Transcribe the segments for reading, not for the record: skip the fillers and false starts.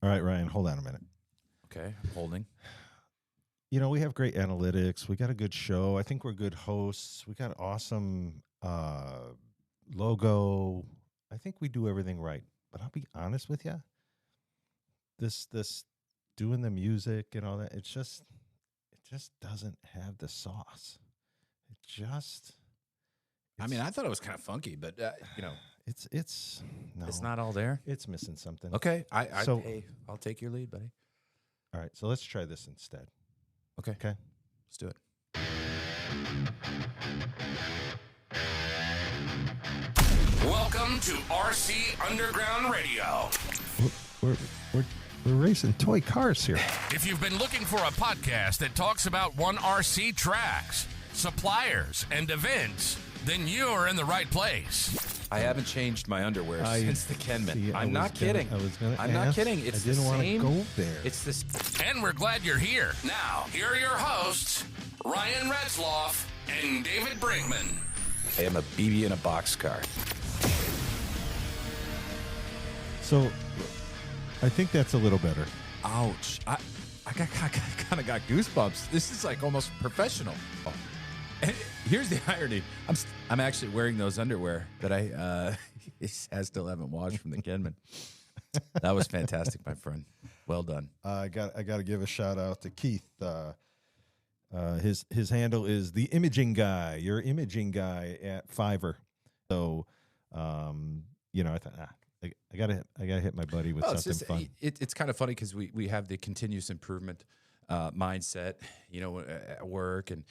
All right, Ryan, hold on a minute. Okay, I'm holding. You know, we have great analytics. We got a good show. I think we're good hosts. We got awesome logo. I think we do everything right. But I'll be honest with you. This doing the music and all that, it just doesn't have the sauce. I mean, I thought it was kind of funky, but it's not all there. It's missing something. Okay, I'll take your lead, buddy. All right, so let's try this instead. Okay, let's do it. Welcome to RC Underground Radio. We're racing toy cars here. If you've been looking for a podcast that talks about one RC tracks, suppliers, and events, then you're in the right place. I haven't changed my underwear since the Kenman. I'm not kidding. I'm not kidding. It's I didn't the want same. to go there. It's this. And we're glad you're here. Now, here are your hosts, Ryan Retzloff and David Brinkman. I am a BB in a boxcar. So, I think that's a little better. Ouch! I kind of got goosebumps. This is like almost professional. And here's the irony: I'm actually wearing those underwear that I still haven't washed from the Kenman. That was fantastic, my friend. Well done. I got to give a shout out to Keith. His handle is the Imaging Guy. Your imaging guy at Fiverr. So, I thought I gotta hit my buddy with something fun. It's kind of funny because we have the continuous improvement mindset, at work, and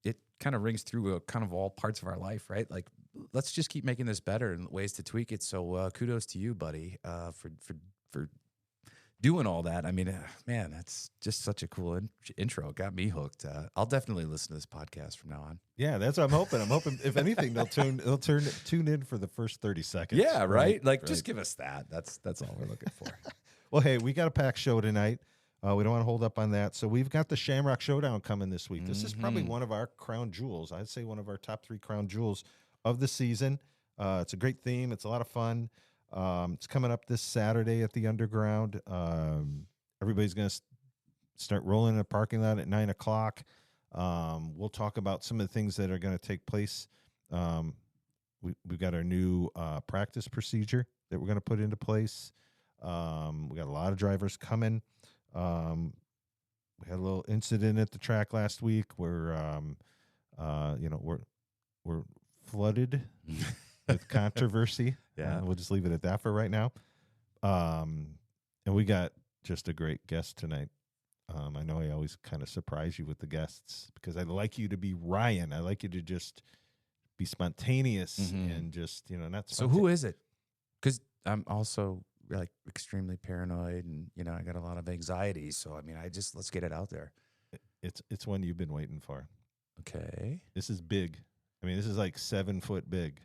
it kind of rings through kind of all parts of our life, right? Like, let's just keep making this better and ways to tweak it. So kudos to you, buddy, for doing all that. I mean, man, that's just such a cool intro. It got me hooked. I'll definitely listen to this podcast from now on. Yeah, that's what I'm hoping. I'm hoping, if anything, they'll tune in for the first 30 seconds. Yeah, right? Like, just give us that. That's all we're looking for. Well, hey, we got a packed show tonight. We don't want to hold up on that. So we've got the Shamrock Showdown coming this week. This is probably one of our crown jewels. I'd say one of our top 3 crown jewels of the season. It's a great theme. It's a lot of fun. It's coming up this Saturday at the Underground. Everybody's going to start rolling in the parking lot at 9 o'clock. We'll talk about some of the things that are going to take place. We've got our new practice procedure that we're going to put into place. We got a lot of drivers coming. We had a little incident at the track last week where, we're flooded with controversy. Yeah. We'll just leave it at that for right now. And we got just a great guest tonight. I know I always kind of surprise you with the guests because I like you to be Ryan. I like you to just be spontaneous and just, not. So who is it? Because I'm also like extremely paranoid and, I got a lot of anxiety. So, I mean, let's get it out there. It's one you've been waiting for. Okay. This is big. I mean, this is like 7 foot big.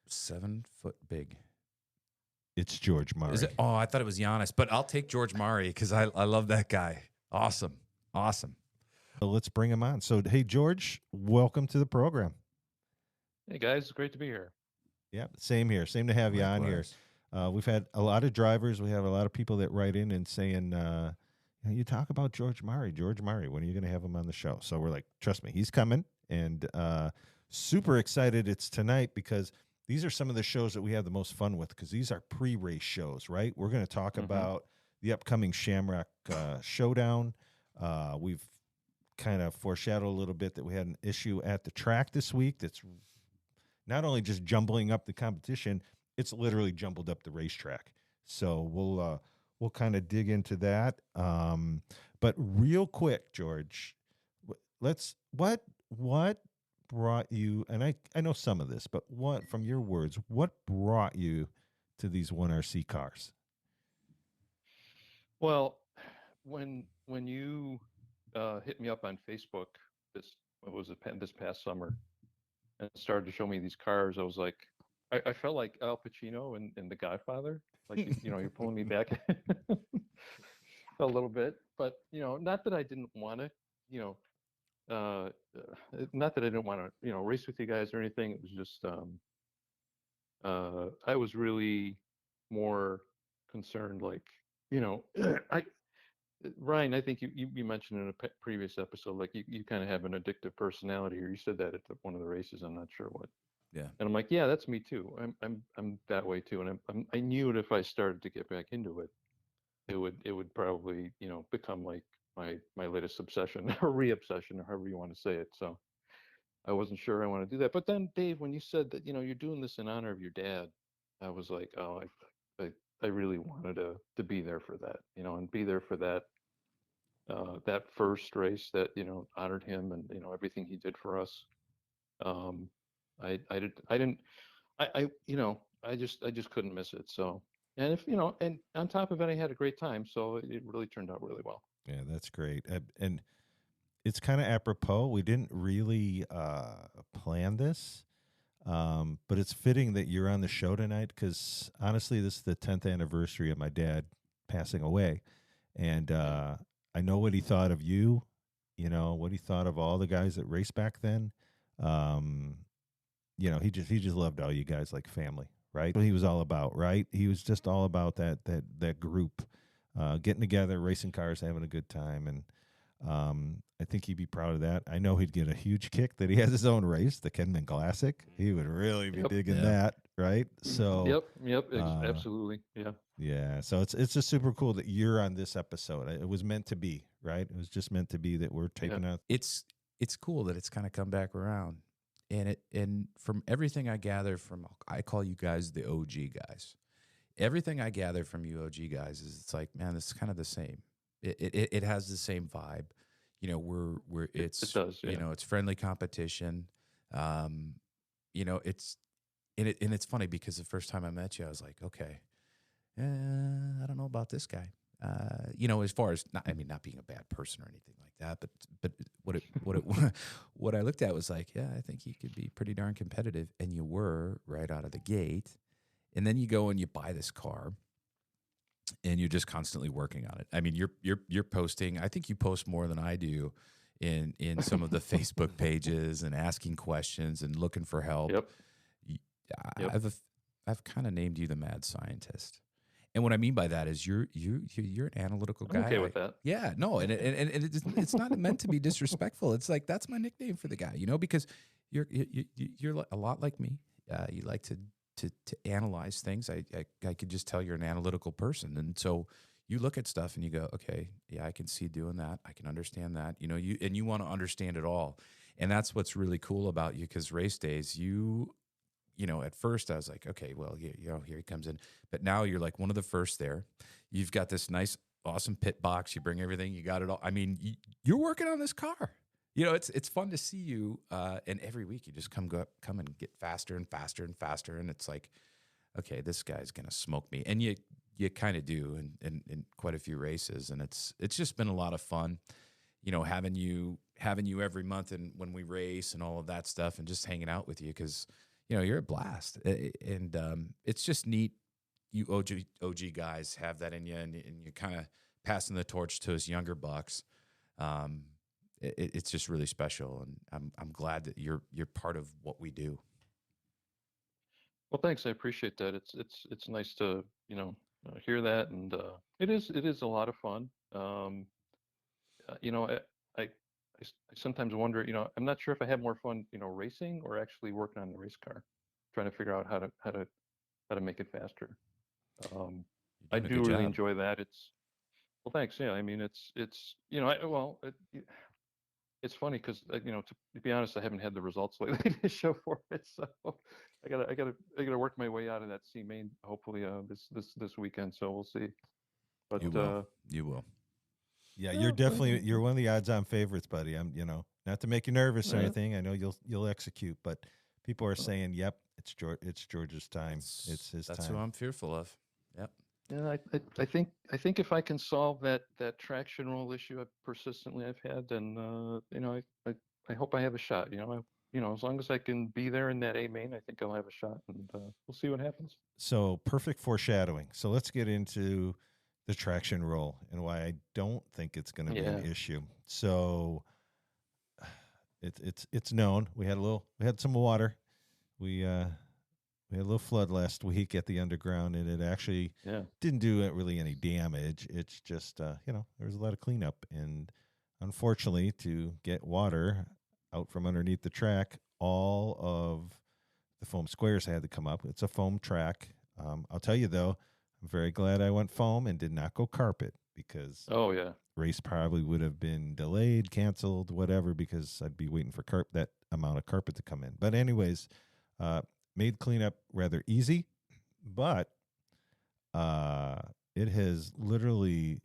7 foot big. It's George Murray. Is it? Oh, I thought it was Giannis, but I'll take George Murray because I love that guy. Awesome. So let's bring him on. So, hey, George, welcome to the program. Hey, guys. Great to be here. Yeah, same here. Same to have you on here. We've had a lot of drivers. We have a lot of people that write in and saying, you talk about George Murray. When are you going to have him on the show? So we're like, trust me, he's coming. And super excited it's tonight because these are some of the shows that we have the most fun with because these are pre-race shows, right? We're going to talk about the upcoming Shamrock Showdown. We've kind of foreshadowed a little bit that we had an issue at the track this week that's not only just jumbling up the competition, it's literally jumbled up the racetrack. So we'll kind of dig into that. But real quick, George, what brought you, and I know some of this, but what, from your words, what brought you to these 1RC cars? Well, when you hit me up on Facebook this past summer and started to show me these cars, I was like, I felt like Al Pacino in The Godfather. Like, you're pulling me back a little bit, but not that I didn't want to, not that I didn't want to, race with you guys or anything. It was just, I was really more concerned, like, you know, I Ryan, I think you mentioned in a previous episode, like you kind of have an addictive personality, or you said that at one of the races. I'm not sure what. Yeah. And I'm like, yeah, that's me too. I'm that way too. And I knew it if I started to get back into it, it would probably become like my latest obsession or re-obsession or however you want to say it. So I wasn't sure I want to do that. But then Dave, when you said that you're doing this in honor of your dad, I was like, oh, I really wanted to be there for that, and be there for that first race that honored him and everything he did for us. Um, I didn't I just couldn't miss it. So and if and on top of it, I had a great time. So it really turned out really well. Yeah, that's great. And it's kind of apropos. We didn't really plan this, but it's fitting that you're on the show tonight because honestly, this is the 10th anniversary of my dad passing away, and I know what he thought of you. What he thought of all the guys that raced back then. He just loved all you guys like family, right? What he was all about, right? He was just all about that group, getting together, racing cars, having a good time, and I think he'd be proud of that. I know he'd get a huge kick that he has his own race, the Kenman Classic. He would really be digging that, right? So Absolutely, yeah. Yeah, so it's just super cool that you're on this episode. It was meant to be, right? It was just meant to be that we're taping out. It's cool that it's kind of come back around. And from everything I gather from, I call you guys the OG guys. Everything I gather from you OG guys is it's like, man, this is kind of the same. It has the same vibe. It does, yeah. It's friendly competition. It's it's funny because the first time I met you, I was like, okay, I don't know about this guy. As far as not being a bad person or anything like that, but what I looked at was like, yeah, I think he could be pretty darn competitive, and you were right out of the gate. And then you go and you buy this car, and you're just constantly working on it. I mean, you're posting. I think you post more than I do in some of the Facebook pages and asking questions and looking for help. Yep. I've kind of named you the mad scientist. And what I mean by that is you're an analytical guy. I'm okay with that. Yeah, no, and it's not meant to be disrespectful. It's like that's my nickname for the guy, because you're a lot like me. You like to analyze things. I could just tell you're an analytical person, and so you look at stuff and you go, okay, yeah, I can see doing that. I can understand that. You want to understand it all, and that's what's really cool about you because race days at first I was like, okay, well, here he comes in. But now you're like one of the first there. You've got this nice, awesome pit box. You bring everything. You got it all. I mean, you're working on this car. It's fun to see you. And every week you just come and get faster and faster and faster. And it's like, okay, this guy's going to smoke me. And you kind of do in quite a few races. And it's just been a lot of fun, having you every month and when we race and all of that stuff and just hanging out with you because – you're a blast, and it's just neat. You OG guys have that in you, and you're kind of passing the torch to us younger bucks. It's just really special, and I'm glad that you're part of what we do. Well, thanks. I appreciate that. It's nice to hear that, and it is a lot of fun. I sometimes wonder, I'm not sure if I have more fun, racing or actually working on the race car, trying to figure out how to make it faster. I do really enjoy that. Well, thanks. Yeah, I mean, it's it's funny because to be honest, I haven't had the results lately to show for it, so I gotta work my way out of that C main hopefully this weekend. So we'll see. But you will. Yeah, you're one of the odds-on favorites, buddy. I'm, not to make you nervous or anything. I know you'll execute, but people are saying, "Yep, it's George's time. It's his time." That's who I'm fearful of. Yep. Yeah, I think if I can solve that traction roll issue persistently I've had, then I hope I have a shot. As long as I can be there in that A main, I think I'll have a shot, and we'll see what happens. So perfect foreshadowing. So let's get into the traction roll and why I don't think it's going to be an issue. So it's known. We had some water. We We had a little flood last week at the underground, and it actually didn't do really any damage. It's just, there was a lot of cleanup. And unfortunately, to get water out from underneath the track, all of the foam squares had to come up. It's a foam track. I'll tell you, though, I'm very glad I went foam and did not go carpet because race probably would have been delayed, canceled, whatever, because I'd be waiting for that amount of carpet to come in. But anyways, made cleanup rather easy, but it has literally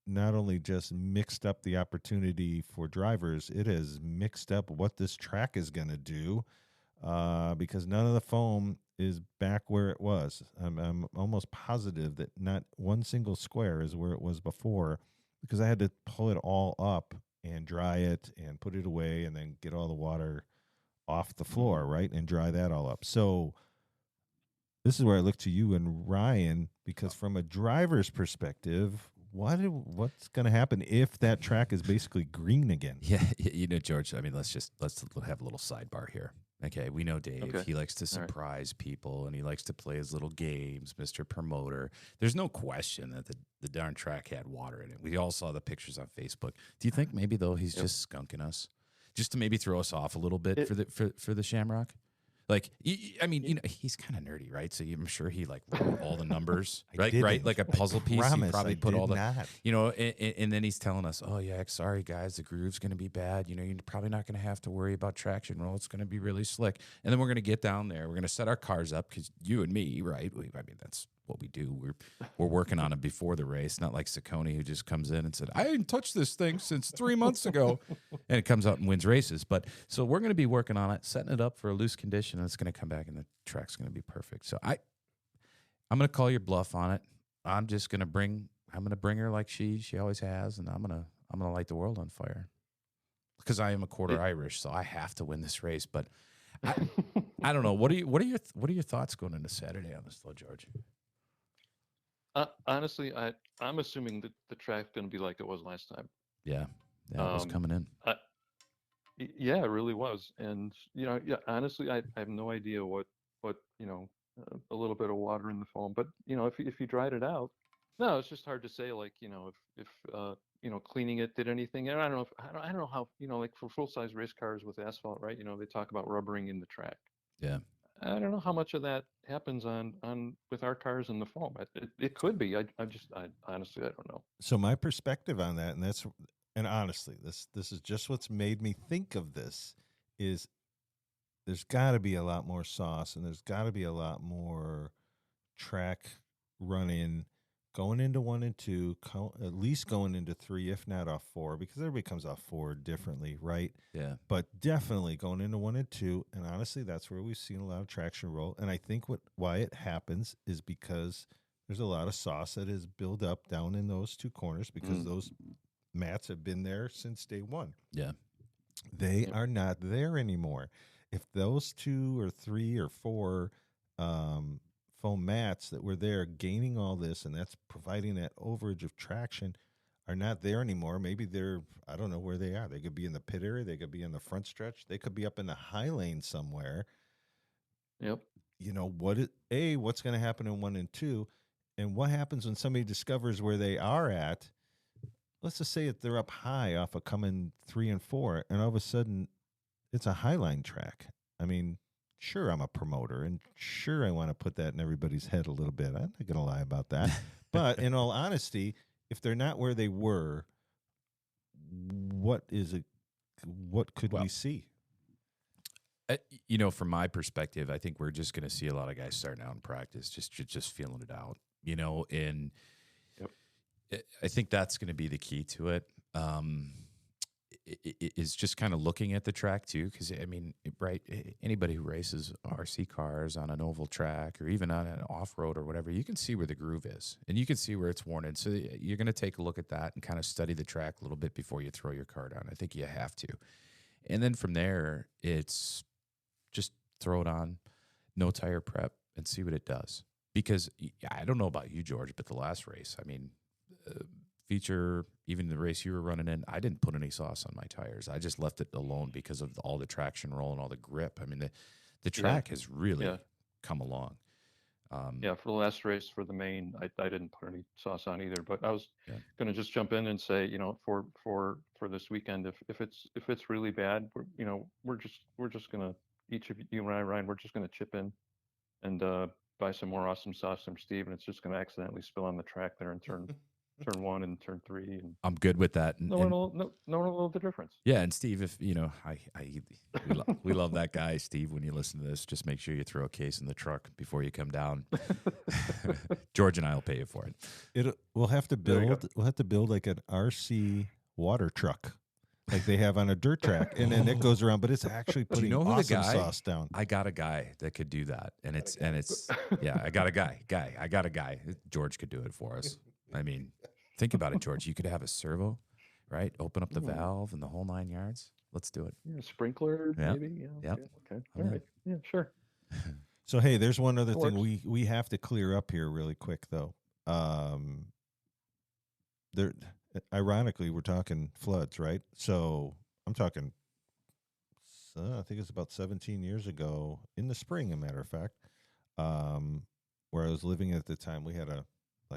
not only just mixed up the opportunity for drivers, it has mixed up what this track is going to do because none of the foam is back where it was. I'm almost positive that not one single square is where it was before because I had to pull it all up and dry it and put it away and then get all the water off the floor, right, and dry that all up. So this is where I look to you and Ryan, because from a driver's perspective, what's going to happen if that track is basically green again? Yeah, George, I mean, let's have a little sidebar here. Okay, we know Dave. Okay. He likes to surprise people, and he likes to play his little games, Mr. Promoter. There's no question that the darn track had water in it. We all saw the pictures on Facebook. Do you think maybe, though, he's just skunking us? Just to maybe throw us off a little bit for the Shamrock? Like, I mean, he's kind of nerdy, right? So I'm sure he wrote all the numbers, right? Like a puzzle piece. He probably put all the, and then he's telling us, oh yeah, sorry guys, the groove's going to be bad. You're probably not going to have to worry about traction roll. It's going to be really slick. And then we're going to get down there. We're going to set our cars up because you and me, right? I mean, that's what we do. We're working on it before the race, not like Ciccone who just comes in and said, I didn't touch this thing since 3 months ago, and it comes out and wins races. But so we're going to be working on it, setting it up for a loose condition, and it's going to come back and the track's going to be perfect. So I'm going to call your bluff on it. I'm going to bring her like she always has, and I'm going to light the world on fire because I am a quarter Irish, so I have to win this race. But I don't know. What are your thoughts going into Saturday on this, though, George? Honestly, I'm assuming that the track's going to be like it was last time. Yeah, it was coming in. Yeah, it really was. And honestly, I have no idea what a little bit of water in the foam. But if you dried it out, no, it's just hard to say. Like if cleaning it did anything. And I don't know how like for full size race cars with asphalt, right? They talk about rubbering in the track. Yeah. I don't know how much of that happens on with our cars in the foam. It could be. I honestly I don't know. So my perspective on that, and honestly, this is just what's made me think of this is there's got to be a lot more sauce and there's got to be a lot more track running going into 1 and 2, at least going into 3, if not off 4, because everybody comes off 4 differently, right? Yeah. But definitely going into 1 and 2, and honestly, that's where we've seen a lot of traction roll. And I think why it happens is because there's a lot of sauce that is built up down in those 2 corners because those mats have been there since day 1. Yeah. They are not there anymore. If those 2 or 3 or 4 foam mats that were there gaining all this and that's providing that overage of traction are not there anymore. Maybe I don't know where they are. They could be in the pit area. They could be in the front stretch. They could be up in the high lane somewhere. Yep. What's going to happen in 1 and 2 and what happens when somebody discovers where they are at? Let's just say that they're up high off of coming 3 and 4 and all of a sudden it's a highline track. I mean, sure, I'm a promoter, and sure, I want to put that in everybody's head a little bit. I'm not going to lie about that. But in all honesty, if they're not where they were, what could we see? From my perspective, I think we're just going to see a lot of guys starting out in practice, just feeling it out, and I think that's going to be the key to it. Is just kind of looking at the track too, because I mean, right? Anybody who races RC cars on an oval track or even on an off-road or whatever, you can see where the groove is and you can see where it's worn in. So you're going to take a look at that and kind of study the track a little bit before you throw your car down. I think you have to, and then from there, it's just throw it on, no tire prep, and see what it does. Because I don't know about you, George, but the last race, I mean. Feature, even the race you were running in, I didn't put any sauce on my tires. I just left it alone because of all the traction roll and all the grip. I mean, the track has really come along. Yeah, for the last race for the main, I didn't put any sauce on either, but I was going to just jump in and say, for this weekend, if it's really bad, we're just going to, each of you and I, Ryan, we're just going to chip in and buy some more awesome sauce from Steve, and it's just going to accidentally spill on the track there in turn 1 and turn 3. And I'm good with that. no one will know the difference. Yeah, and Steve, if we love that guy, Steve. When you listen to this, just make sure you throw a case in the truck before you come down. George and I will pay you for it. We'll have to build like an RC water truck, like they have on a dirt track, and then it goes around. But it's actually putting awesome sauce down. I got a guy that could do that, and it's yeah. I got a guy. George could do it for us. I mean, think about it, George. You could have a servo, right? Open up the valve and the whole 9 yards. Let's do it. Yeah, sprinkler, maybe. Yeah. Okay. All right. Yeah, sure. So hey, there's one other thing we have to clear up here really quick though. There, ironically, we're talking floods, right? So I'm talking. I think it's about 17 years ago in the spring, a matter of fact, where I was living at the time. We had a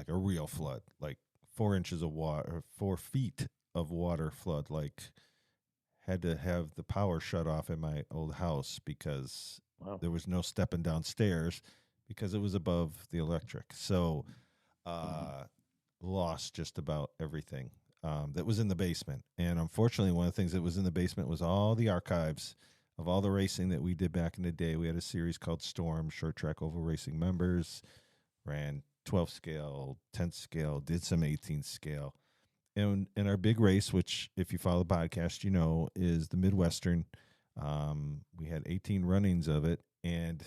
real flood, like 4 inches of water, 4 feet of water flood, like had to have the power shut off in my old house because there was no stepping downstairs because it was above the electric. So lost just about everything that was in the basement. And unfortunately, one of the things that was in the basement was all the archives of all the racing that we did back in the day. We had a series called Storm, short track oval racing members, ran 12 scale, 10 scale, did some 18 scale. And our big race, which if you follow the podcast, is the Midwestern. We had 18 runnings of it. And,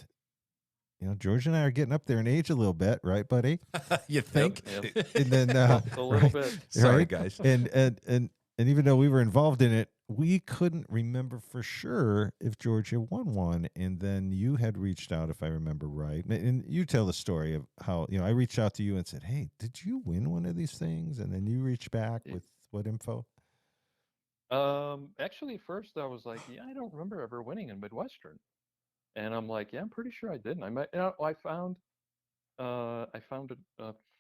George and I are getting up there in age a little bit, right, buddy? You think? Yep. And then a little bit. Sorry, right? guys. And even though we were involved in it, we couldn't remember for sure if George had won one. And then you had reached out, if I remember right. And you tell the story of how, I reached out to you and said, hey, did you win one of these things? And then you reached back with what info? Actually, first I was like, I don't remember ever winning in Midwestern. And I'm like, I'm pretty sure I didn't. I found a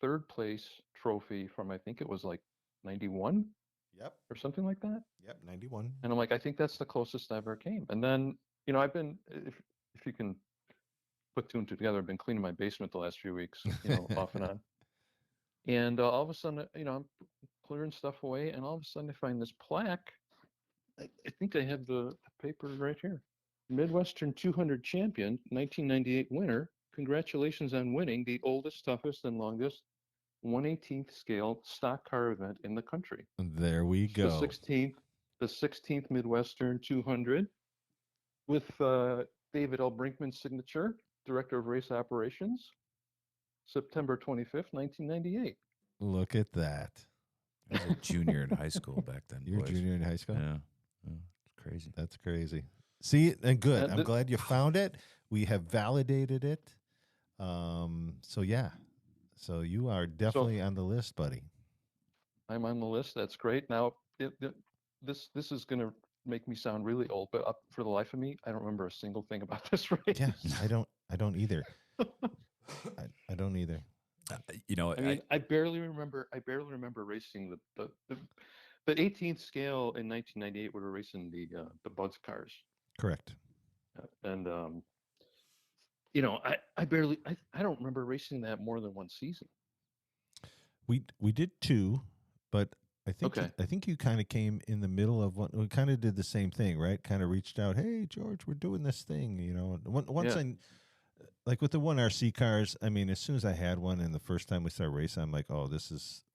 third place trophy from, I think it was like 91. Yep. Or something like that. Yep, 91. And I'm like, I think that's the closest I ever came. And then, I've been, if you can put 2 and 2 together, I've been cleaning my basement the last few weeks, off and on. And all of a sudden, I'm clearing stuff away, and all of a sudden I find this plaque. I think I have the paper right here. Midwestern 200 champion, 1998 winner. Congratulations on winning the oldest, toughest, and longest 1/18th scale stock car event in the country. There we go. The 16th Midwestern 200 with David L. Brinkman's signature, Director of Race Operations, September 25th, 1998. Look at that. I was a junior in high school back then. You're a junior in high school? Yeah. It's crazy. That's crazy. See, and good. I'm glad you found it. We have validated it. So, yeah. So you are definitely on the list, buddy. I'm on the list. That's great. Now, this is going to make me sound really old, but for the life of me, I don't remember a single thing about this race. Yeah, I don't either. I don't either. I barely remember racing the 18th scale in 1998. We were racing the Buds cars. Correct. And I don't remember racing that more than one season. We did 2, but I think you kind of came in the middle of one. We kind of did the same thing, right? Kind of reached out, hey George, we're doing this thing, Once like with the 1RC cars, I mean, as soon as I had one, and the first time we started racing, I'm like, oh,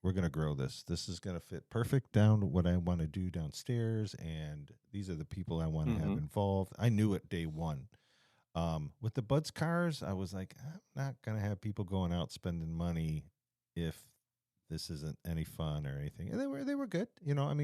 we're gonna grow this. This is gonna fit perfect down to what I want to do downstairs, and these are the people I want to have involved. I knew it day one. With the Buds cars, I was like, I'm not gonna have people going out spending money if this isn't any fun or anything. And they were good,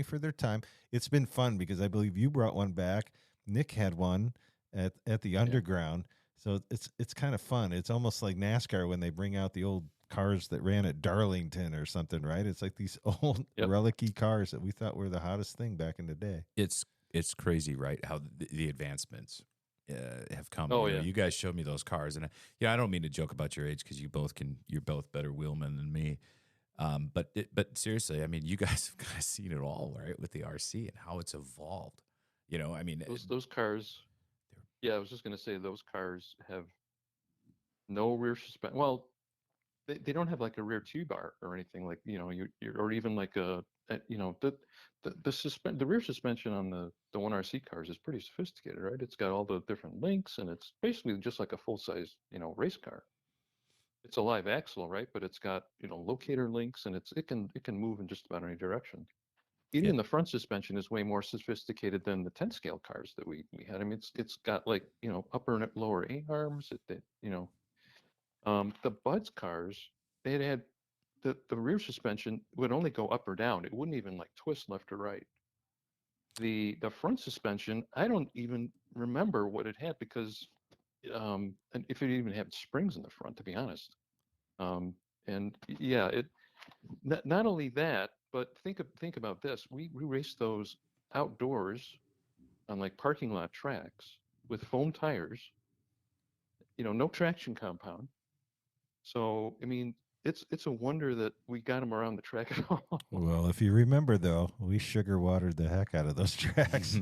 for their time. It's been fun because I believe you brought one back. Nick had one at the underground. So it's kind of fun. It's almost like NASCAR when they bring out the old cars that ran at Darlington or something, right? It's like these old relic-y cars that we thought were the hottest thing back in the day. It's crazy, right? How the advancements have come. Oh, You know, yeah. you guys showed me those cars, and I don't mean to joke about your age because you're both better wheelmen than me. But seriously, I mean, you guys have kind of seen it all, right, with the RC and how it's evolved. You know, I mean, Those cars. Yeah, I was just gonna say those cars have no rear suspension. Well, they don't have like a rear T-bar or anything like, you're or even like the rear suspension on the 1RC cars is pretty sophisticated, right? It's got all the different links, and it's basically just like a full-size, race car. It's a live axle, right? But it's got, locator links, and it can move in just about any direction. yeah, Even the front suspension is way more sophisticated than the 10 scale cars that we had. I mean, it's got like, upper and lower A arms. The Buds cars, they had the rear suspension would only go up or down. It wouldn't even like twist left or right. The front suspension, I don't even remember what it had because and if it even had springs in the front, to be honest. And yeah, it not only that, but think about this. We raced those outdoors on like parking lot tracks with foam tires, no traction compound. So, I mean, it's a wonder that we got them around the track at all. Well, if you remember, though, we sugar watered the heck out of those tracks.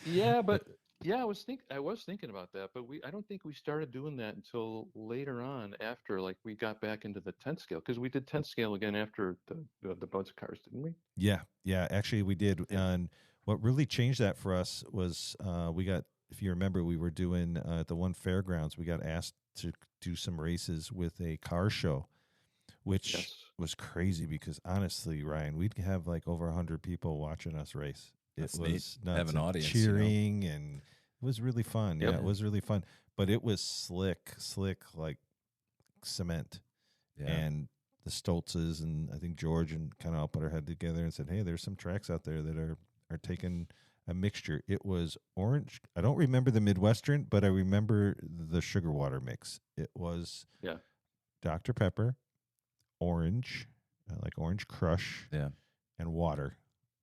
Yeah, but yeah, I was thinking about that, but I don't think we started doing that until later on after like we got back into the 10 scale because we did 10 scale again after the Buds cars, didn't we? Yeah, actually, we did. Yeah. And what really changed that for us was we got, if you remember, we were doing at the one fairgrounds, we got asked to do some races with a car show, which Yes. was crazy because honestly, Ryan, we'd have like over 100 people watching us race. That's It neat. was nuts. Have an and audience, cheering, and it was really fun. Yep. Yeah, it was really fun. But it was slick like cement. Yeah. And the Stoltzes and I think George and kind of all put our head together and said, "Hey, there's some tracks out there that are taking a mixture." It was orange. I don't remember the Midwestern, but I remember the sugar water mix. It was Yeah. Dr. Pepper, orange, like orange crush, Yeah. and water,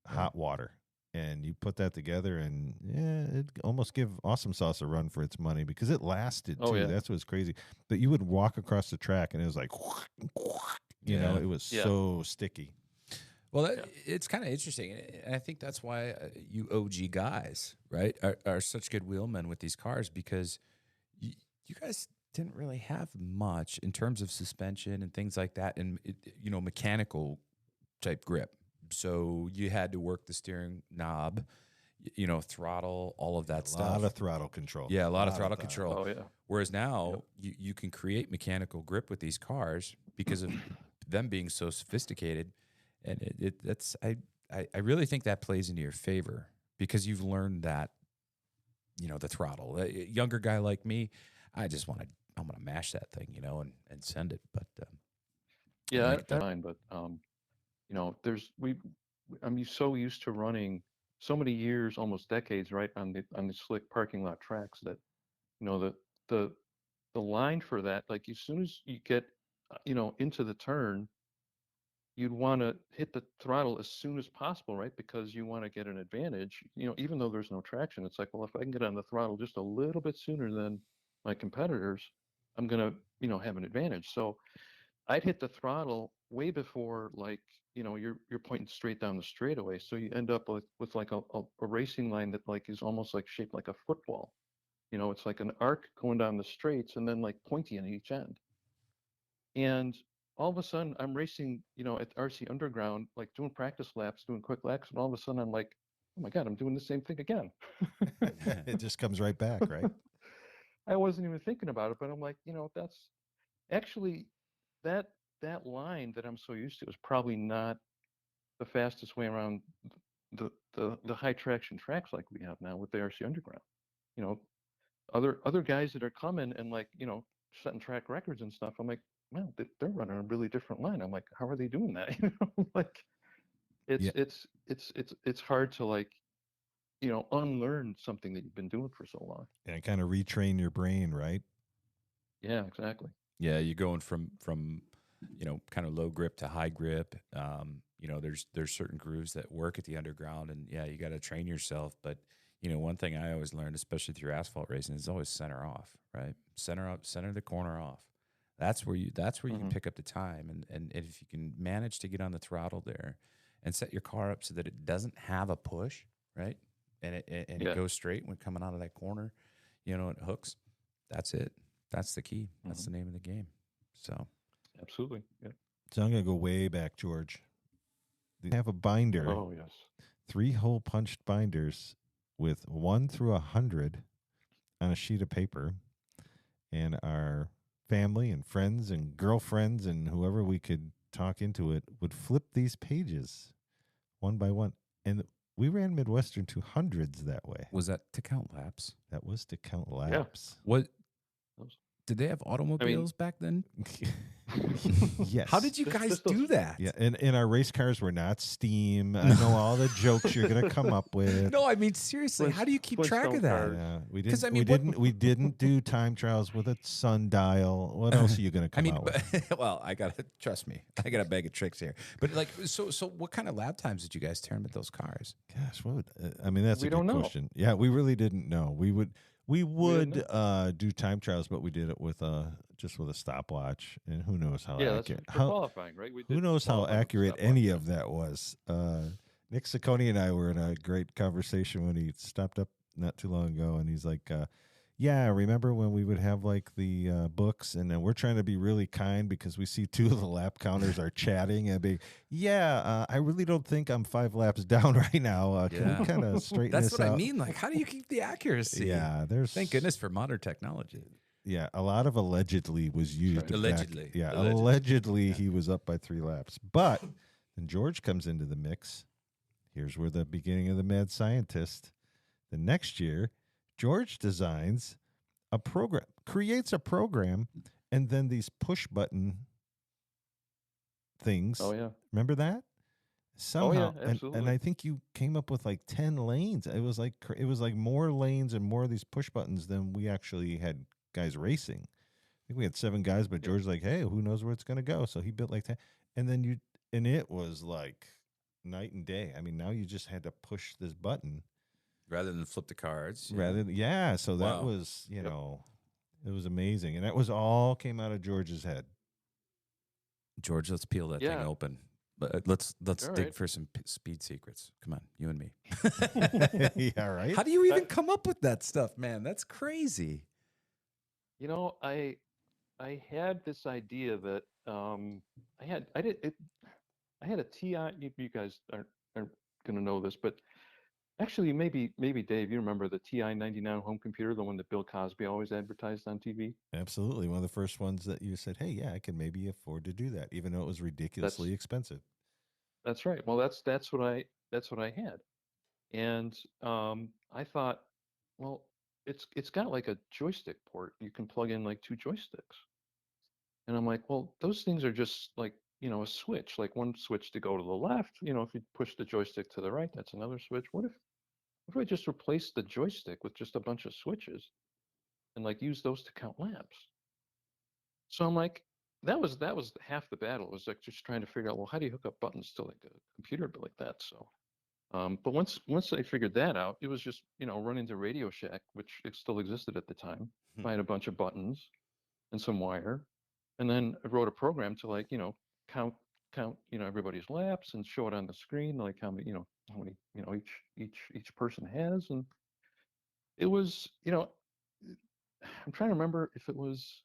hot water. And you put that together, and yeah, it almost give Awesome Sauce a run for its money because it lasted too. Oh, yeah. That's what's crazy. But you would walk across the track, and it was like, you know, Yeah. it was Yeah. so sticky. Well, it's kind of interesting, and I think that's why you OG guys, right, are such good wheelmen with these cars because you guys didn't really have much in terms of suspension and things like that, and mechanical type grip. So you had to work the steering knob, throttle, all of that stuff. A lot of throttle control. Yeah, a lot of throttle control. Oh yeah. Whereas now you can create mechanical grip with these cars because of them being so sophisticated, and I really think that plays into your favor because you've learned that, the throttle. A younger guy like me, I'm gonna mash that thing, and send it. But Yeah, like that's fine, but I'm so used to running so many years, almost decades, right, on the slick parking lot tracks that, the line for that, like as soon as you get, into the turn, you'd want to hit the throttle as soon as possible, right? Because you want to get an advantage, even though there's no traction. It's like, well, if I can get on the throttle just a little bit sooner than my competitors, I'm gonna, have an advantage. So I'd hit the throttle way before, like, you're pointing straight down the straightaway. So you end up with like a racing line that like is almost like shaped like a football. It's like an arc going down the straights and then like pointy on each end. And all of a sudden I'm racing, at RC Underground, like doing practice laps, doing quick laps, and all of a sudden I'm like, oh my God, I'm doing the same thing again. It just comes right back, right? I wasn't even thinking about it, but I'm like, that's actually that line that I'm so used to is probably not the fastest way around the high traction tracks like we have now with the RC Underground. Other guys that are coming and like, setting track records and stuff. I'm like, wow, they're running a really different line. I'm like, how are they doing that? Like it's hard to like, unlearn something that you've been doing for so long. And kind of retrain your brain, right? Yeah, exactly. yeah, you're going from kind of low grip to high grip. There's certain grooves that work at the Underground, and yeah, you got to train yourself. But you know, one thing I always learned, especially through asphalt racing, is always center off, right? Center the corner off. That's where you can pick up the time, and if you can manage to get on the throttle there, and set your car up so that it doesn't have a push, right? And it goes straight when coming out of that corner, you know, it hooks. That's it. That's the key. That's the name of the game. So, absolutely, yeah. So I'm gonna go way back, George. They have a binder. Oh yes. 3 hole punched binders with 1 through 100 on a sheet of paper, and our family and friends and girlfriends and whoever we could talk into it would flip these pages one by one. And we ran Midwestern to hundreds that way. was that to count laps? That was to count laps. What did they have automobiles back then? Yes. How did you guys do that? Yeah, and our race cars were not steam. I know all the jokes you're going to come up with. No, I mean seriously, how do you keep track of that? Yeah, we 'Cause, didn't. I mean, we didn't do time trials with a sundial. What else are you going to come out with? Well, I gotta trust me. I got a bag of tricks here. But like, so what kind of lap times did you guys turn with those cars? Gosh, what would, I mean, that's We a good don't know. question. Yeah, we really didn't know. We would do time trials, but we did it with just with a stopwatch, and who knows how Yeah, that's accurate. for qualifying, right? We Who did knows how qualifying with accurate stopwatch. any of that was? Nick Ciccone and I were in a great conversation when he stopped up not too long ago, and he's like, yeah, remember when we would have like the books, and then we're trying to be really kind because we see 2 of the lap counters are chatting and be, I really don't think I'm 5 laps down right now. Can we kind of straighten That's this what out? I mean. Like, how do you keep the accuracy? Yeah, there's Thank goodness for modern technology. Yeah, a lot of allegedly was used. Right. Allegedly. Yeah, Allegedly. allegedly he was up by 3 laps. But then George comes into the mix. Here's where the beginning of the mad scientist. The next year, George designs a program, creates a program, and then these push button things. Oh yeah. Remember that? Somehow, and absolutely. I think you came up with like 10 lanes. It was like more lanes and more of these push buttons than we actually had guys racing. I think we had 7 guys, but George's like, hey, who knows where it's going to go? So he built like 10. And then it was like night and day. I mean, now you just had to push this button. Rather than flip the cards. So that was, you know, it was amazing. And that was all came out of George's head. George, let's peel that thing open. Let's dig for some speed secrets. Come on, you and me. Yeah, right? How do you even come up with that stuff, man? That's crazy. You know, I had this idea that I had a TI. You guys aren't going to know this, but actually, maybe Dave, you remember the TI 99 home computer, the one that Bill Cosby always advertised on TV? Absolutely. One of the first ones that you said, hey, yeah, I can maybe afford to do that, even though it was ridiculously expensive. That's right. Well, that's what I had, and I thought, well, it's got like a joystick port. You can plug in like 2 joysticks, and I'm like, well, those things are just like, you know, a switch, like one switch to go to the left. You know, if you push the joystick to the right, that's another switch. What if I just replace the joystick with just a bunch of switches and like use those to count laps? So I'm like, that was half the battle. It was like just trying to figure out, well, how do you hook up buttons to like a computer like that? So, but once I figured that out, it was just, you know, running to Radio Shack, which it still existed at the time, find a bunch of buttons and some wire, and then I wrote a program to like, you know, count, you know, everybody's laps and show it on the screen, like how many, you know, each person has. And it was, you know, I'm trying to remember if it was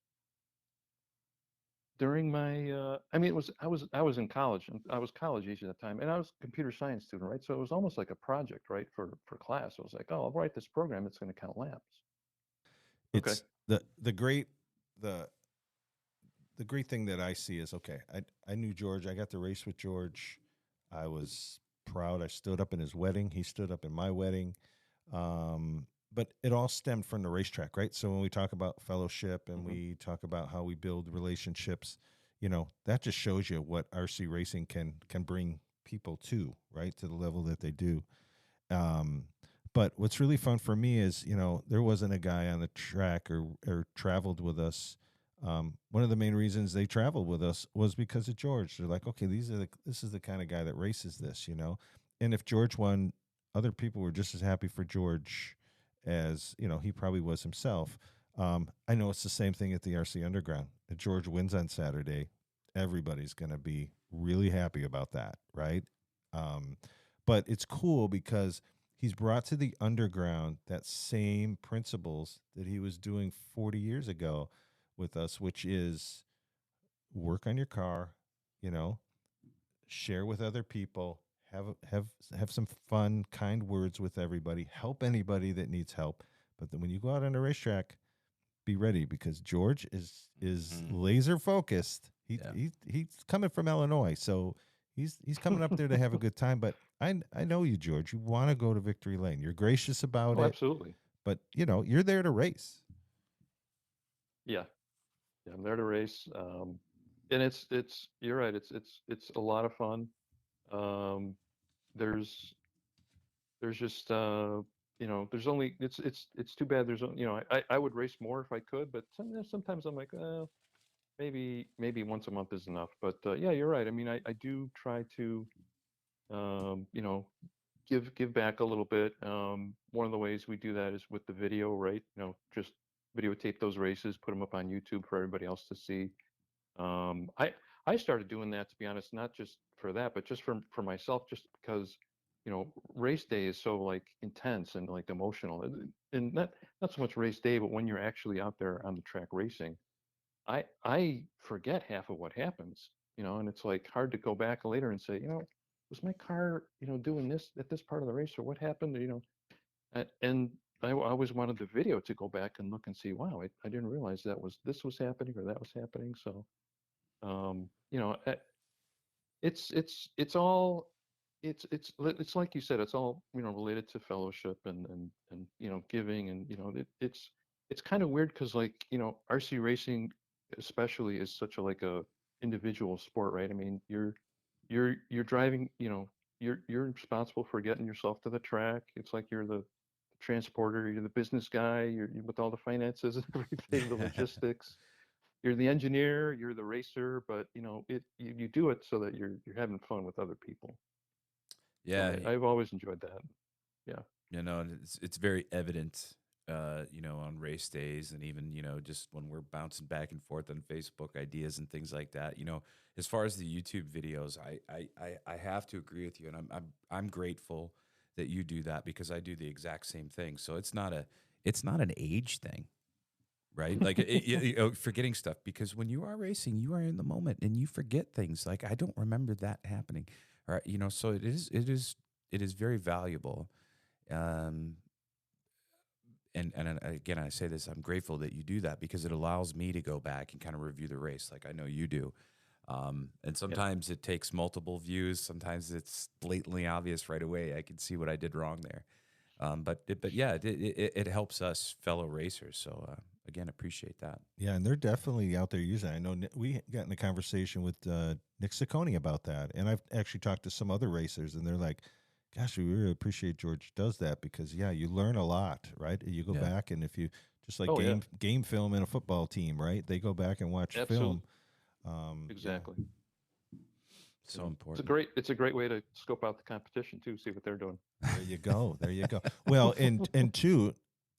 during my, I mean, I was in college, and I was college age at the time, and I was a computer science student, right? So it was almost like a project, right, for class. I was like, oh, I'll write this program that's going to count laps. It's the great thing that I see is, okay, I knew George. I got to race with George. I was proud. I stood up in his wedding. He stood up in my wedding. But it all stemmed from the racetrack, right? So when we talk about fellowship and we talk about how we build relationships, you know, that just shows you what RC racing can bring people to, right, to the level that they do. But what's really fun for me is, you know, there wasn't a guy on the track or traveled with us. One of the main reasons they traveled with us was because of George. They're like, okay, this is the kind of guy that races this, you know. And if George won other people were just as happy for George as, he probably was himself. I know it's the same thing at the RC Underground. If George wins on Saturday, everybody's going to be really happy about that, right? But it's cool because he's brought to the Underground that same principles that he was doing 40 years ago with us, which is work on your car, share with other people, have some fun, kind words with everybody, help anybody that needs help. But then when you go out on a racetrack, be ready, because George is laser focused. He's coming from Illinois, so he's coming up there to have a good time. But I know you, George. You want to go to victory lane. You're gracious about it. Absolutely. But you're there to race. Yeah, I'm there to race. And it's you're right. It's a lot of fun. There's just there's only it's too bad there's I would race more if I could, but sometimes I'm like, maybe once a month is enough. But yeah, you're right. I mean, I do try to give back a little bit. One of the ways we do that is with the video, right? Just videotape those races, put them up on YouTube for everybody else to see. I started doing that, to be honest, not just for that, but just for myself, just because race day is so like intense and like emotional, and not so much race day, but when you're actually out there on the track racing, I forget half of what happens, and it's like hard to go back later and say, was my car doing this at this part of the race, or what happened, and I always wanted the video to go back and look and see, wow, I didn't realize this was happening or that was happening. So it's all it's like you said, it's all related to fellowship and giving, and it's kind of weird because like RC racing especially is such a individual sport, right? I mean, you're driving, you're responsible for getting yourself to the track. It's like you're the transporter, you're the business guy, you're with all the finances and everything, the logistics. You're the engineer, you're the racer, but you do it so that you're having fun with other people. Yeah, so I've always enjoyed that. Yeah, and it's very evident, on race days, and even just when we're bouncing back and forth on Facebook ideas and things like that. As far as the YouTube videos, I have to agree with you, and I'm grateful that you do that, because I do the exact same thing. So it's not an age thing. Right, like forgetting stuff, because when you are racing, you are in the moment and you forget things. Like, I don't remember that happening, or so it is very valuable. And again, I say this, I'm grateful that you do that, because it allows me to go back and kind of review the race, like I know you do. And sometimes it takes multiple views. Sometimes it's blatantly obvious right away. I can see what I did wrong there. But yeah, it helps us fellow racers. So. Again, appreciate that. Yeah, and they're definitely out there using it. I know we got in a conversation with Nick Ciccone about that, and I've actually talked to some other racers, and they're like, gosh, we really appreciate George does that, because, yeah, you learn a lot, right? You go back, and if you, just like game film in a football team, right? They go back and watch film. Exactly. Yeah. So important. It's a great way to scope out the competition, too, see what they're doing. There you go. Well, and two,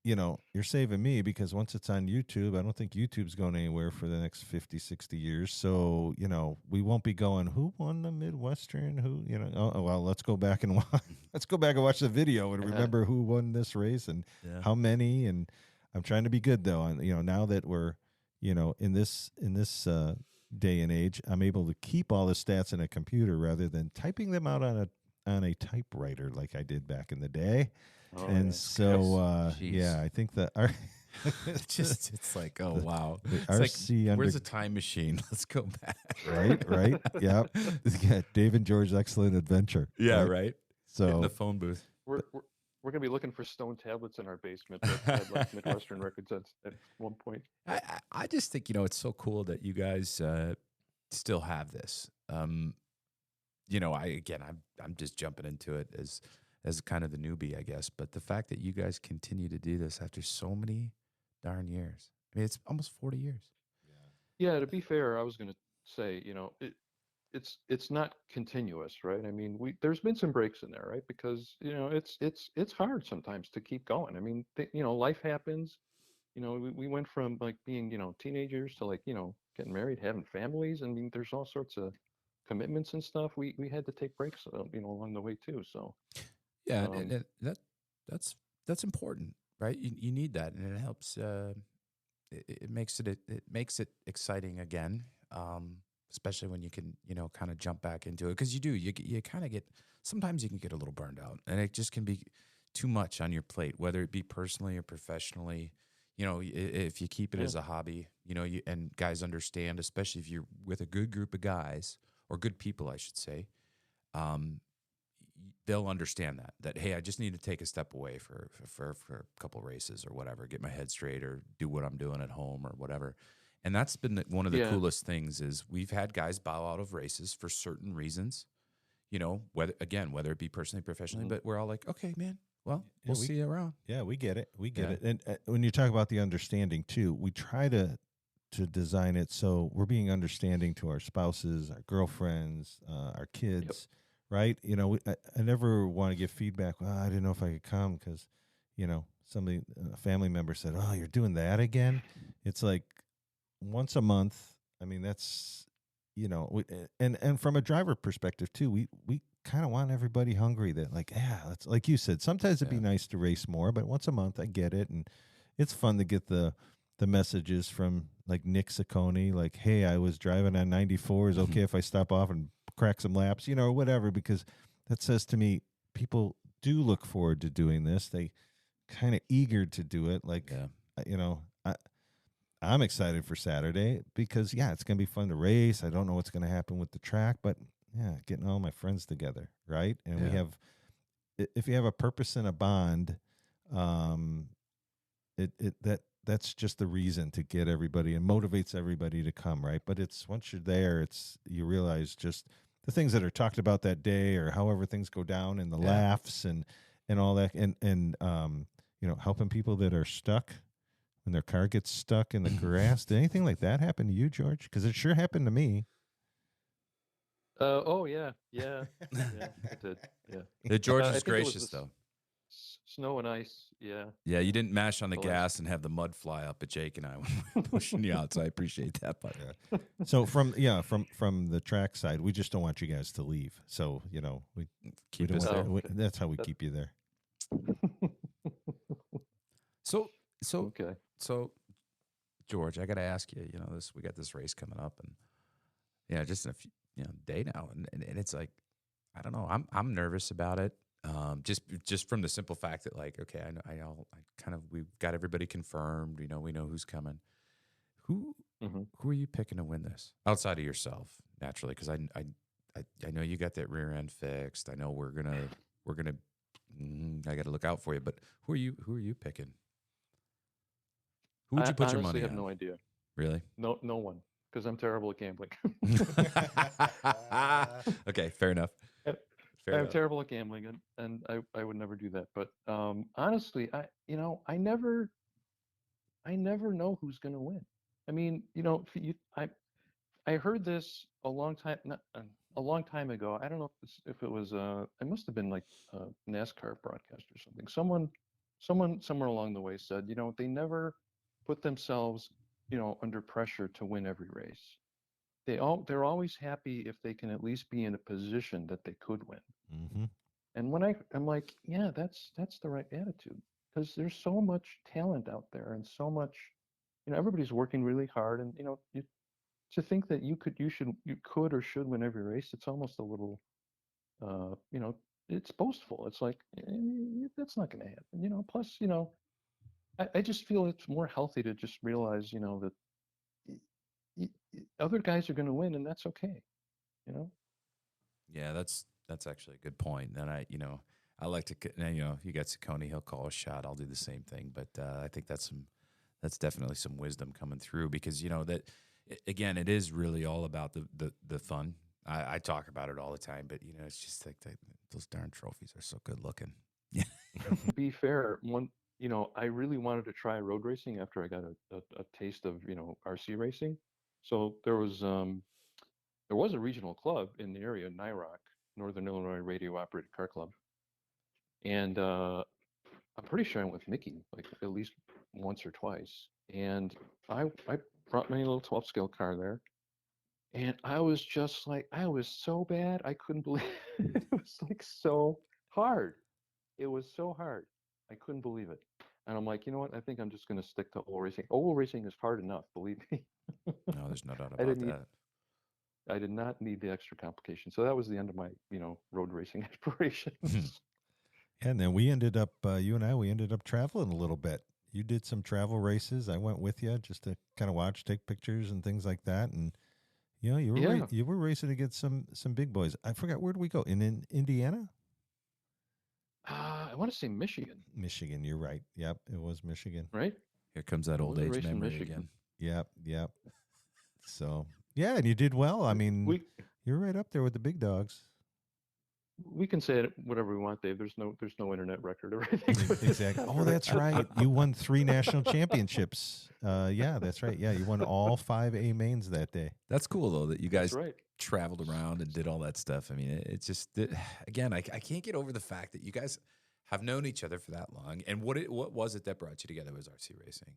you're saving me, because once it's on YouTube, I don't think YouTube's going anywhere for the next 50, 60 years. So, we won't be going, who won the Midwestern? Who, well, let's go back and watch the video and remember who won this race and how many. And I'm trying to be good, though. And, now that we're, in this day and age, I'm able to keep all the stats in a computer rather than typing them out on a typewriter like I did back in the day. I think that it's like, oh wow, it's like, where's the time machine? Let's go back. right, yeah. Dave and George's Excellent Adventure. Yeah, right. So in the phone booth, we're gonna be looking for stone tablets in our basement that had like Midwestern records at one point. I just think it's so cool that you guys still have this. I'm just jumping into it as kind of the newbie, I guess. But the fact that you guys continue to do this after so many darn years. I mean, it's almost 40 years. Yeah, to be fair, I was going to say, it's not continuous, right? I mean, there's been some breaks in there, right? Because it's hard sometimes to keep going. I mean, life happens. We went from like being teenagers to like getting married, having families. I mean, there's all sorts of commitments and stuff. We had to take breaks, along the way too. So Yeah, um, that's important, right? You need that, and it helps. It makes it exciting again, especially when you can kind of jump back into it, because you kind of get, sometimes you can get a little burned out, and it just can be too much on your plate, whether it be personally or professionally. If you keep it as a hobby, and guys understand, especially if you're with a good group of guys or good people, I should say, they'll understand that, hey, I just need to take a step away for a couple races or whatever, get my head straight or do what I'm doing at home or whatever. And that's been one of the coolest things is we've had guys bow out of races for certain reasons, whether it be personally, professionally, but we're all like, okay, man, well, we'll see you around. Yeah, we get it. We get it. And when you talk about the understanding too, we try to design it so we're being understanding to our spouses, our girlfriends, our kids, right? I never want to give feedback. Well, I didn't know if I could come because, somebody, a family member said, "Oh, you're doing that again." It's like once a month. I mean, that's and from a driver perspective too, we kind of want everybody hungry that like, it's like you said, sometimes it'd be nice to race more, but once a month I get it. And it's fun to get the messages from like Nick Ciccone, like, hey, I was driving on 94. Is okay if I stop off and crack some laps, or whatever, because that says to me, people do look forward to doing this. They kind of eager to do it. Like, I'm excited for Saturday because it's going to be fun to race. I don't know what's going to happen with the track, but getting all my friends together, right? And we have, if you have a purpose and a bond, that's just the reason to get everybody and motivates everybody to come, right? But it's once you're there, you realize just the things that are talked about that day or however things go down and the laughs and all that, and helping people that are stuck when their car gets stuck in the grass. Did anything like that happen to you, George? Because it sure happened to me. Oh yeah, it did. Yeah. George was gracious though. Snow and ice. Yeah. Yeah, you didn't mash on the gas and have the mud fly up at Jake and I when we were pushing you out. So I appreciate that. But so from the track side, we just don't want you guys to leave. So we keep us there. That's how we keep you there. So okay. So George, I got to ask you. We got this race coming up, and just in a few, day now, and it's like, I don't know. I'm nervous about it. Just from the simple fact that, like, okay, I know we've got everybody confirmed. We know who's coming. Who are you picking to win this outside of yourself? Naturally, because I know you got that rear end fixed. I know we're gonna. I got to look out for you. But who are you picking? Who would you put your money on? I have no idea. Really? No one, because I'm terrible at gambling. Okay, fair enough. I'm terrible at gambling, and I would never do that. But honestly, I never know who's going to win. I mean, I heard this a long time ago. I don't know if it was it must have been like a NASCAR broadcast or something. Someone somewhere along the way said, they never put themselves, under pressure to win every race. They're always happy if they can at least be in a position that they could win. Mm-hmm. And when I'm like, yeah, that's the right attitude, because there's so much talent out there and so much, everybody's working really hard, and to think that you could or should win every race, it's almost a little, it's boastful. It's like that's not going to happen. Plus, I just feel it's more healthy to just realize, that other guys are going to win, and that's okay. Yeah, that's actually a good point. And I like to, you got Ciccone, he'll call a shot. I'll do the same thing. But I think that's definitely some wisdom coming through, because that again, it is really all about the fun. I talk about it all the time, but it's just like those darn trophies are so good looking. Yeah. To be fair, I really wanted to try road racing after I got a taste of RC racing. So there was there was a regional club in the area, NIROC, Northern Illinois Radio Operated Car Club, and I'm pretty sure I went with Mickey like at least once or twice. And I brought my little 12 scale car there, and I was just like, I was so bad, I couldn't believe it was like so hard. It was so hard. I couldn't believe it. And I'm like, you know what? I think I'm just going to stick to oval racing. Oval racing is hard enough, believe me. No, there's no doubt I about didn't need, that. I did not need the extra complication. So that was the end of my, road racing aspirations. And then we ended up, you and I, we ended up traveling a little bit. You did some travel races. I went with you just to kind of watch, take pictures and things like that. And, you know, you were racing against some big boys. I forgot, where did we go? In Indiana? I want to say Michigan. Michigan, you're right. Yep, it was Michigan. Right? Here comes that old age memory again. Yep. So, yeah, and you did well. I mean, you're right up there with the big dogs. We can say it whatever we want, Dave. There's no internet record or anything. Exactly. Oh, that's right. You won 3 national championships. Yeah, that's right. Yeah, you won all 5 A mains that day. That's cool though that you guys traveled around and did all that stuff. I mean, it's just again, I can't get over the fact that you guys have known each other for that long. And what was it that brought you together was RC racing.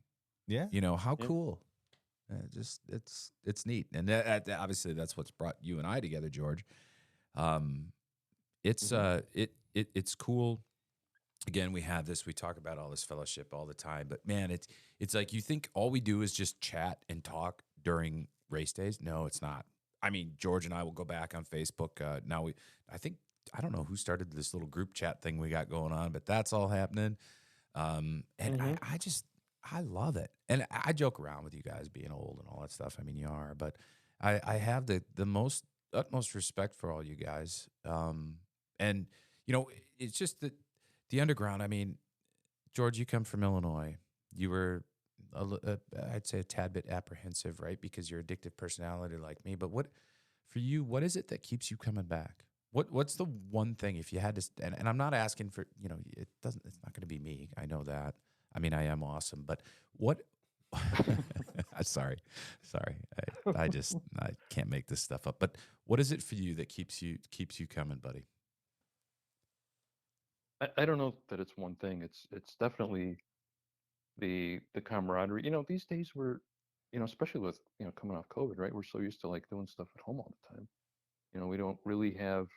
Yeah, you know how cool. Just it's neat, and obviously that's what's brought you and I together, George. It's cool. Again, we have this. We talk about all this fellowship all the time, but man, it's like you think all we do is just chat and talk during race days. No, it's not. I mean, George and I will go back on Facebook. I don't know who started this little group chat thing we got going on, but that's all happening. I love it, and I joke around with you guys being old and all that stuff. I mean, you are, but I have the utmost respect for all you guys. And, you know, it's just that the underground, I mean, George, you come from Illinois. You were, I'd say, a tad bit apprehensive, right? Because you're addictive personality like me. But for you, what is it that keeps you coming back? What's the one thing, if you had to, and I'm not asking for, it's not going to be me. I know that. I mean, I am awesome, but what, sorry. I can't make this stuff up. But what is it for you that keeps you coming, buddy? I don't know that it's one thing. It's definitely the camaraderie. These days we're, especially with, coming off COVID, right? We're so used to like doing stuff at home all the time. We don't really have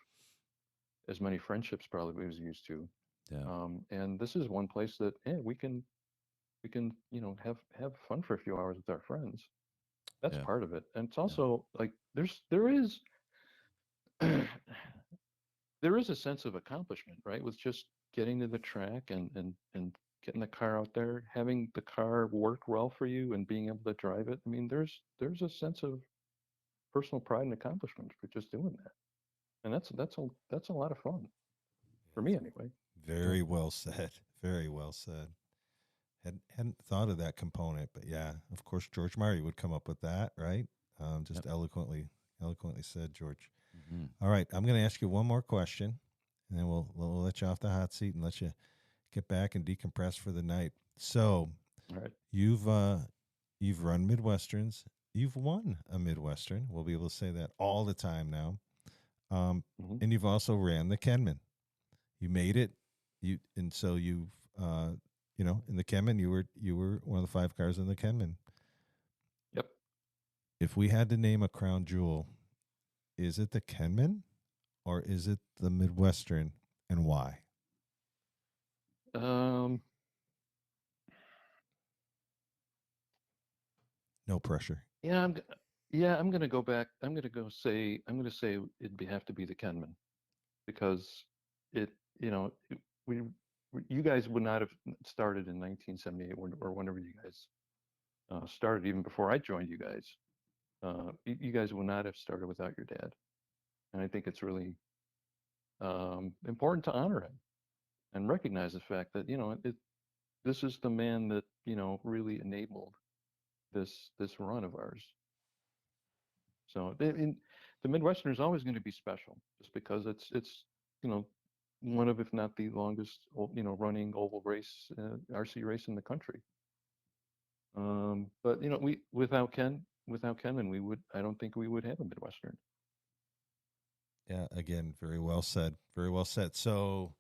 as many friendships probably as we used to. Yeah. And this is one place that we can have fun for a few hours with our friends. That's part of it. And it's also like there is a sense of accomplishment, right? With just getting to the track and getting the car out there, having the car work well for you and being able to drive it. I mean, there's a sense of personal pride and accomplishment for just doing that. And that's a lot of fun. For me anyway. Very well said. Very well said. Hadn't thought of that component, but yeah, of course, George Murray would come up with that, right? Just eloquently said, George. Mm-hmm. All right, I'm going to ask you one more question, and then we'll let you off the hot seat and let you get back and decompress for the night. So, all right. You've run Midwesterns. You've won a Midwestern. We'll be able to say that all the time now. And you've also ran the Kenman. You made it. In the Kenman, you were one of the 5 cars in the Kenman. Yep. If we had to name a crown jewel, is it the Kenman or is it the Midwestern, and why? No pressure. I'm going to go back. I'm going to say it'd have to be the Kenman, because you guys would not have started in 1978 or whenever you guys started, even before I joined you guys. You guys would not have started without your dad. And I think it's really important to honor him and recognize the fact that, this is the man that, really enabled this run of ours. So the Midwestern is always going to be special, just because it's one of, if not the longest, running oval race, RC race in the country. But without Ken, and I don't think we would have a Midwestern. Yeah, again, very well said. Very well said. So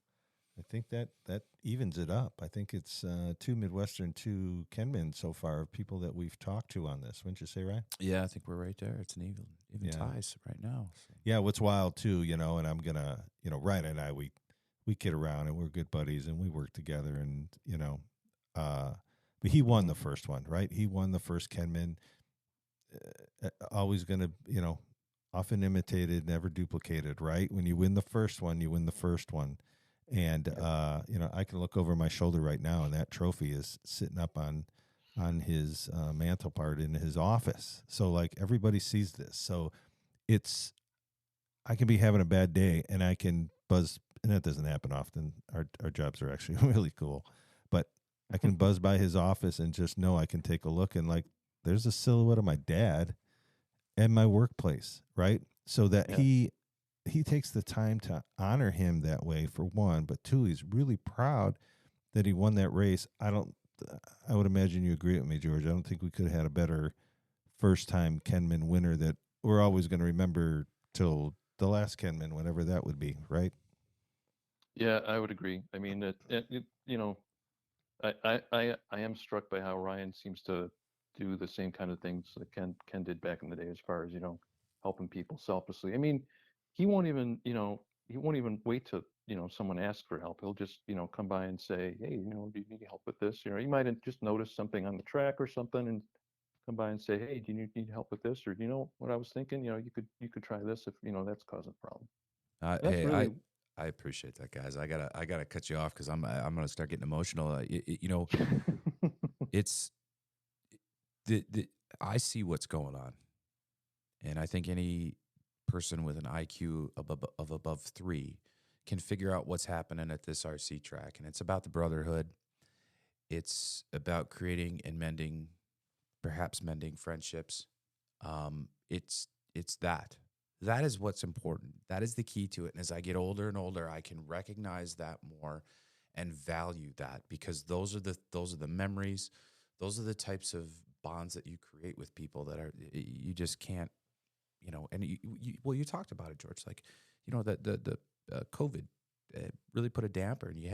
I think that evens it up. I think it's 2 Midwestern, 2 Kenman so far, people that we've talked to on this. Wouldn't you say, Ryan? Yeah, I think we're right there. It's an even ties right now. So. Yeah, what's wild too, and I'm gonna, Ryan and I, we kid around and we're good buddies and we work together, and but he won the first one, right? He won the first Kenman. Always gonna, often imitated, never duplicated, right? When you win the first one, you win the first one. And I can look over my shoulder right now, and that trophy is sitting up on his mantle part in his office. So like everybody sees this. So I can be having a bad day, and I can buzz, and that doesn't happen often. Our jobs are actually really cool, but I can buzz by his office and just know I can take a look, and like there's a silhouette of my dad and my workplace, right? So that he takes the time to honor him that way, for one, but two, he's really proud that he won that race. I would imagine you agree with me, George. I don't think we could have had a better first-time Kenman winner that we're always going to remember till the last Kenman, whenever that would be, right? Yeah, I would agree. I mean, I am struck by how Ryan seems to do the same kind of things that Ken did back in the day, as far as, helping people selflessly. I mean, he won't even wait to, someone asks for help. He'll just, come by and say, hey, do you need help with this? He might have just noticed something on the track or something and come by and say, hey, do you need help with this? Or, what I was thinking, you could try this if, that's causing a problem. Hey, really... I appreciate that, guys. I gotta cut you off because I'm gonna start getting emotional. It's I see what's going on, and I think any person with an IQ of above 3 can figure out what's happening at this RC track, and it's about the brotherhood. It's about creating and mending friendships. It's that. That is what's important. That is the key to it. And as I get older and older, I can recognize that more and value that, because those are the memories. Those are the types of bonds that you create with people that you just can't, and you talked about it, George, like, the COVID really put a damper, and you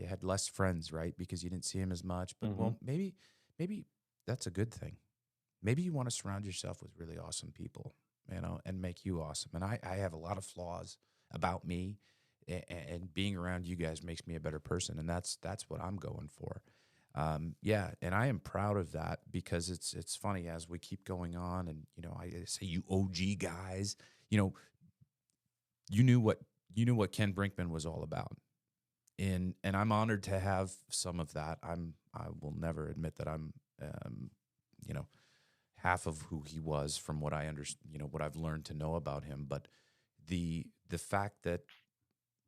had less friends, right? Because you didn't see him as much, but well, maybe that's a good thing. Maybe you want to surround yourself with really awesome people, and make you awesome. And I have a lot of flaws about me, and being around you guys makes me a better person. And that's what I'm going for. And I am proud of that, because it's funny as we keep going on, and I say, you OG guys, you knew what Ken Brinkman was all about, and I'm honored to have some of that. I will never admit that I'm half of who he was from what I understand, what I've learned to know about him, but the fact that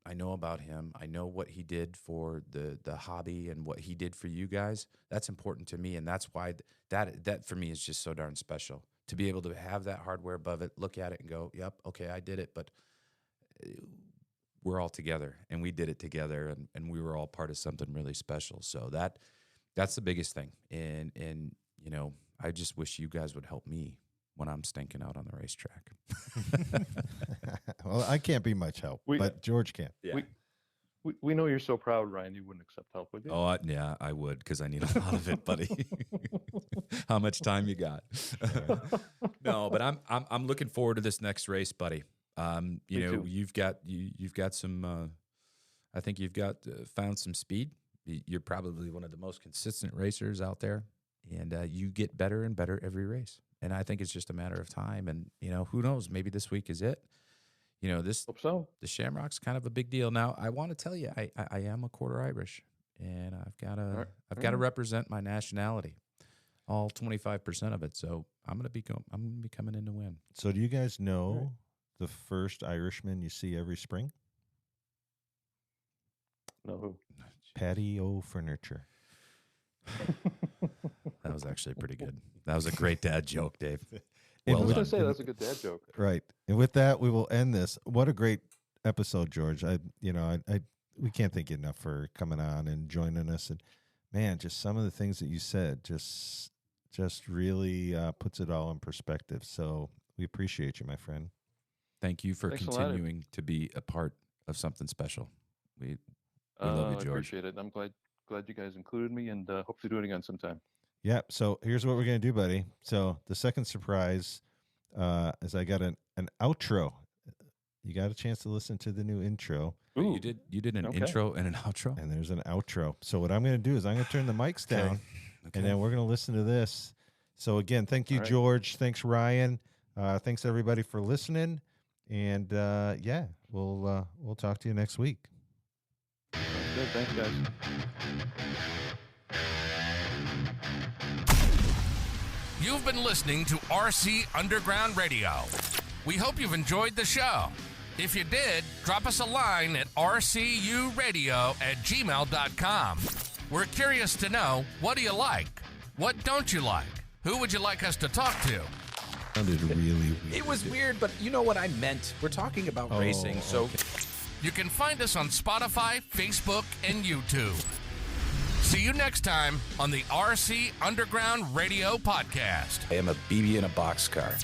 I know about him, I know what he did for the hobby and what he did for you guys. That's important to me, and that's why that for me is just so darn special, to be able to have that hardware above it, look at it and go, yep, okay, I did it, but we're all together, and we did it together, and we were all part of something really special. So that's the biggest thing, and I just wish you guys would help me when I'm stinking out on the racetrack. Well, I can't be much help, but George can. Yeah. We know you're so proud, Ryan. You wouldn't accept help, would you? Oh, yeah, I would, because I need a lot of it, buddy. How much time you got? No, but I'm looking forward to this next race, buddy. You've got some. I think you've got found some speed. You're probably one of the most consistent racers out there, and you get better and better every race. And I think it's just a matter of time. And who knows? Maybe this week is it. Hope so. The Shamrock's kind of a big deal. Now, I want to tell you, I am a quarter Irish, and I've got to represent my nationality, all 25% of it. So I'm gonna be coming in to win. So do you guys know the first Irishman you see every spring? No, who? Patio Furniture. That was actually pretty good. That was a great dad joke, Dave. I was going to say, that's a good dad joke. Right. And with that, we will end this. What a great episode, George. We can't thank you enough for coming on and joining us. And man, just some of the things that you said just really puts it all in perspective. So we appreciate you, my friend. Thank you for Thanks a lot. continuing to be a part of something special. We love you, George. I appreciate it. I'm glad you guys included me, and hope to do it again sometime. Yeah. So here's what we're gonna do, buddy. So the second surprise is I got an outro. You got a chance to listen to the new intro. Ooh, you did an intro and an outro, and there's an outro. So what I'm gonna do is I'm gonna turn the mics down, and then we're gonna listen to this. So again, thank you, George. Thanks, Ryan. Thanks everybody for listening. And yeah, we'll talk to you next week. Good. Thanks, guys. You've been listening to RC Underground Radio. We hope you've enjoyed the show. If you did, drop us a line at rcuradio@gmail.com. We're curious to know, what do you like? What don't you like? Who would you like us to talk to? Sounded really weird. It was weird, but you know what I meant. We're talking about racing, so... Okay. You can find us on Spotify, Facebook, and YouTube. See you next time on the RC Underground Radio Podcast. I am a BB in a boxcar.